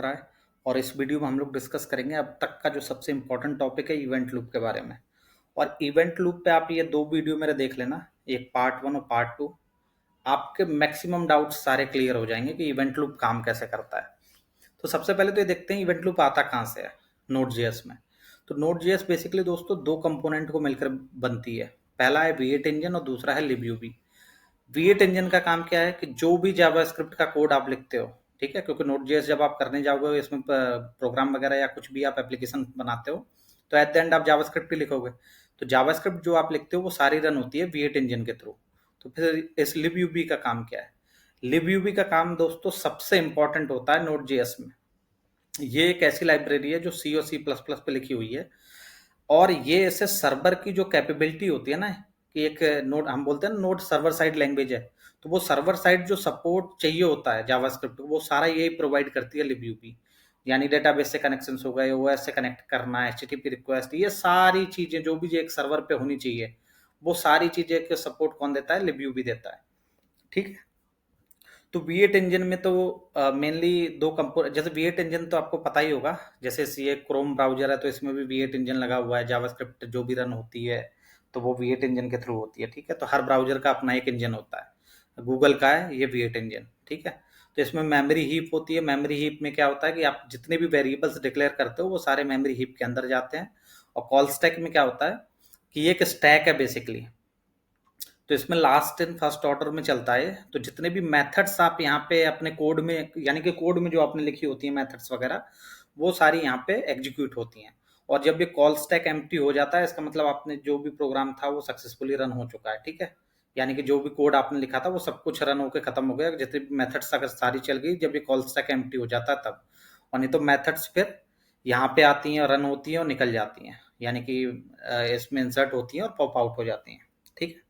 आलोक राय और इस वीडियो में हम लोग डिस्कस करेंगे अब तक का जो सबसे इम्पोर्टेंट टॉपिक है इवेंट लूप के बारे में। और इवेंट लूप पे आप ये दो वीडियो मेरे देख लेना, एक पार्ट 1 और पार्ट 2। आपके मैक्सिमम डाउट्स सारे क्लियर हो जाएंगे कि इवेंट लूप काम कैसे करता है। तो सबसे पहले तो ये देखते हैं इवेंट लूप आता कहाँ से है। नोड जेएस में। तो नोड जेएस बेसिकली दोस्तों दो कंपोनेंट को मिलकर बनती है। पहला है V8 इंजन और दूसरा है libuv। V8 इंजन का काम क्या है कि जो भी जावास्क्रिप्ट का कोड आप लिखते हो, ठीक है, क्योंकि नोड.जेएस जब आप करने जाओगे इसमें प्रोग्राम वगैरह या कुछ भी आप एप्लीकेशन बनाते हो तो एट द एंड आप जावास्क्रिप्ट ही लिखोगे। तो जावास्क्रिप्ट जो आप लिखते हो वो सारी रन होती है V8 इंजन के थ्रू। तो फिर इस libuv का काम क्या है? libuv का काम दोस्तों सबसे इंपॉर्टेंट होता है नोड.जेएस में। ये एक ऐसी लाइब्रेरी है जो सी और C++ पे लिखी हुई है और ये ऐसे सर्वर की जो कैपेबिलिटी होती है ना कि एक नोड हम बोलते हैं ना नोड सर्वर साइड लैंग्वेज है, तो वो सर्वर साइड जो सपोर्ट चाहिए होता है जावास्क्रिप्ट वो सारा यही प्रोवाइड करती है libuv। यानी डेटाबेस से कनेक्शंस हो गए, ओएस से कनेक्ट करना, एचटीटीपी रिक्वेस्ट, ये सारी चीजें जो भी एक सर्वर पे होनी चाहिए वो सारी चीजें के सपोर्ट कौन देता है? libuv देता है। ठीक है। तो V8 इंजन में तो मेनली दो कंपोनेंट, जैसे V8 इंजन तो आपको पता ही होगा, जैसे ये क्रोम ब्राउजर है तो इसमें भी V8 इंजन लगा हुआ है। जावास्क्रिप्ट जो भी रन होती है तो वो V8 इंजन के थ्रू होती है। ठीक है। तो हर ब्राउजर का अपना एक इंजन होता है। गूगल का है ये V8 इंजन। ठीक है। तो इसमें मेमोरी हीप होती है। मेमोरी हीप में क्या होता है कि आप जितने भी वेरिएबल्स डिक्लेयर करते हो वो सारे मेमोरी हीप के अंदर जाते हैं। और कॉल स्टैक में क्या होता है कि ये एक स्टैक है बेसिकली। तो इसमें लास्ट इन फर्स्ट ऑर्डर में चलता है। तो जितने भी मेथड्स आप यहाँ पे अपने कोड में, यानी कि कोड में जो आपने लिखी होती है मेथड्स वगैरह, वो सारी यहाँ पे एग्जीक्यूट होती हैं। और जब ये कॉल स्टैक एम्प्टी हो जाता है इसका मतलब आपने जो भी प्रोग्राम था वो सक्सेसफुली रन हो चुका है। ठीक है। यानी कि जो भी कोड आपने लिखा था वो सब कुछ रन होकर खत्म हो गया। जितनी भी मेथड्स अगर सारी चल गई जब ये कॉल स्टैक एम्प्टी हो जाता है तब। और नहीं तो मेथड्स फिर यहाँ पे आती हैं, रन होती हैं और निकल जाती हैं, यानी कि इसमें इंसर्ट होती हैं और पॉप आउट हो जाती हैं। ठीक है।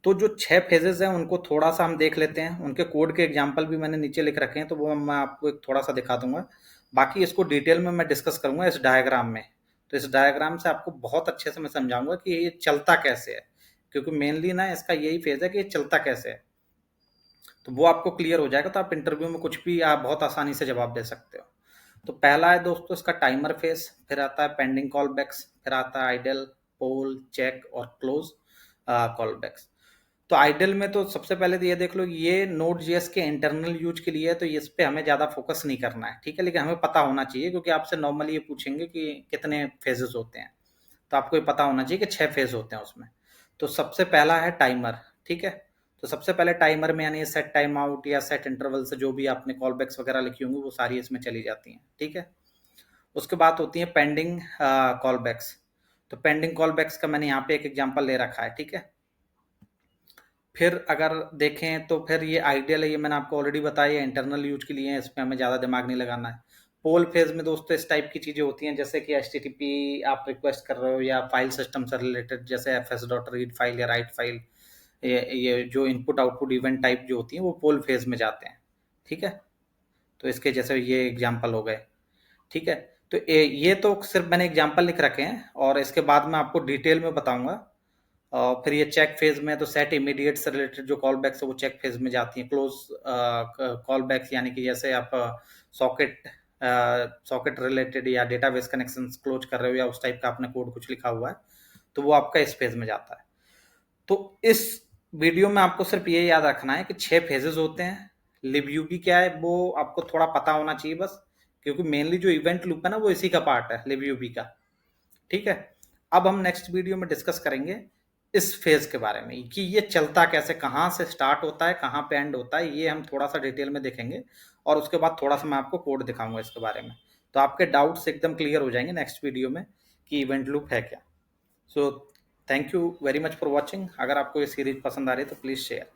तो जो 6 फेजेस हैं उनको थोड़ा सा हम देख लेते हैं। उनके कोड के एग्जांपल भी मैंने नीचे लिख रखे हैं तो वो मैं आपको एक थोड़ा सा दिखा दूंगा। बाकी इसको डिटेल में मैं डिस्कस करूंगा इस डायग्राम में। तो इस डायग्राम से आपको बहुत अच्छे से मैं समझाऊंगा कि ये चलता कैसे है, क्योंकि मेनली ना इसका यही फेज है कि ये चलता कैसे है। तो वो आपको क्लियर हो जाएगा तो आप इंटरव्यू में कुछ भी आप बहुत आसानी से जवाब दे सकते हो। तो पहला है दोस्तों इसका टाइमर फेज, फिर आता है पेंडिंग कॉल बैक्स, फिर आता है आइडल, पोल, चेक और क्लोज कॉल बैक्स। तो आइडल में तो सबसे पहले तो ये देख लो ये नोड जेएस के इंटरनल यूज के लिए है तो इस पे हमें ज्यादा फोकस नहीं करना है। ठीक है। लेकिन हमें पता होना चाहिए क्योंकि आपसे नॉर्मली ये पूछेंगे कि कितने फेजेस होते हैं, तो आपको ये पता होना चाहिए कि 6 फेज होते हैं उसमें। तो सबसे पहला है टाइमर। ठीक है। तो सबसे पहले टाइमर में यानी सेट टाइम आउट या सेट इंटरवल से जो भी आपने कॉल बैक्स वगैरह लिखी होंगी वो सारी इसमें चली जाती हैं। ठीक है। उसके बाद होती है पेंडिंग कॉल बैक्स। तो पेंडिंग कॉल बैक्स का मैंने यहाँ पे एक एग्जांपल ले रखा है। ठीक है। फिर अगर देखें तो फिर ये आइडियल है, ये मैंने आपको ऑलरेडी बताया, इंटरनल यूज के लिए है, इसमें हमें ज़्यादा दिमाग नहीं लगाना है। पोल फेज में दोस्तों इस टाइप की चीज़ें होती हैं जैसे कि HTTP आप रिक्वेस्ट कर रहे हो या फाइल सिस्टम से रिलेटेड जैसे fs.read फाइल या राइट फाइल, ये जो इनपुट आउटपुट इवेंट टाइप जो होती हैं वो पोल फेज में जाते हैं। ठीक है। तो इसके जैसे ये एग्जाम्पल हो गए। ठीक है। तो ये तो सिर्फ मैंने एग्जाम्पल लिख रखे हैं और इसके बाद मैं आपको डिटेल में बताऊंगा। और फिर ये चेक फेज में तो सेट इमीडिएट से रिलेटेड जो कॉल बैक्स है वो चेक फेज में जाती हैं। क्लोज कॉल बैक्स यानी कि जैसे आप सॉकेट सॉकेट रिलेटेड या डेटाबेस कनेक्शन क्लोज कर रहे हो या उस टाइप का आपने कोड कुछ लिखा हुआ है तो वो आपका इस फेज में जाता है। तो इस वीडियो में आपको सिर्फ ये याद रखना है कि 6 फेजेस होते हैं। libuv क्या है वो आपको थोड़ा पता होना चाहिए बस, क्योंकि मेनली जो इवेंट लूप है ना वो इसी का पार्ट है libuv का। ठीक है। अब हम नेक्स्ट वीडियो में डिस्कस करेंगे इस फेज के बारे में कि ये चलता कैसे, कहाँ से स्टार्ट होता है, कहाँ पे एंड होता है, ये हम थोड़ा सा डिटेल में देखेंगे। और उसके बाद थोड़ा सा मैं आपको कोड दिखाऊंगा इसके बारे में। तो आपके डाउट्स एकदम क्लियर हो जाएंगे नेक्स्ट वीडियो में कि इवेंट लूप है क्या। So thank you very much for watching. अगर आपको ये सीरीज पसंद आ रही है तो प्लीज़ शेयर।